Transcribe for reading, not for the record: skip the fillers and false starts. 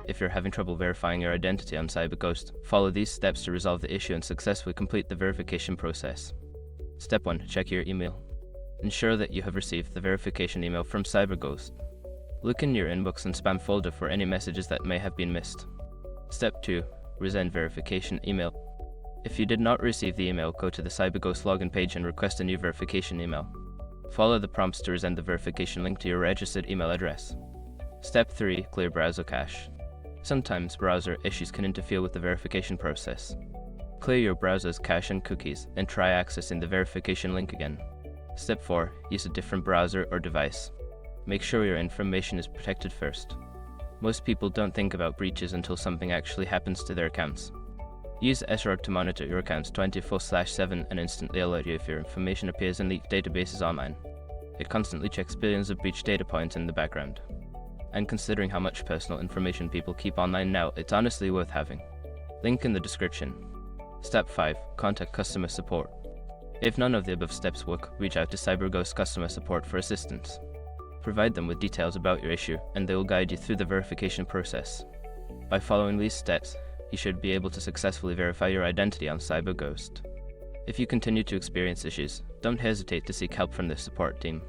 If you're having trouble verifying your identity on CyberGhost, follow these steps to resolve the issue and successfully complete the verification process. Step 1. Check your email. Ensure that you have received the verification email from CyberGhost. Look in your inbox and spam folder for any messages that may have been missed. Step 2. Resend verification email. If you did not receive the email, go to the CyberGhost login page and request a new verification email. Follow the prompts to resend the verification link to your registered email address. Step 3. Clear browser cache. Sometimes browser issues can interfere with the verification process. Clear your browser's cache and cookies, and try accessing the verification link again. Step 4. Use a different browser or device. Make sure your information is protected first. Most people don't think about breaches until something actually happens to their accounts. Use SROG to monitor your accounts 24/7 and instantly alert you if your information appears in leaked databases online. It constantly checks billions of breached data points in the background. And considering how much personal information people keep online now, it's honestly worth having. Link in the description. Step 5. Contact customer support. If none of the above steps work, reach out to CyberGhost customer support for assistance. Provide them with details about your issue, and they will guide you through the verification process. By following these steps, you should be able to successfully verify your identity on CyberGhost. If you continue to experience issues, don't hesitate to seek help from the support team.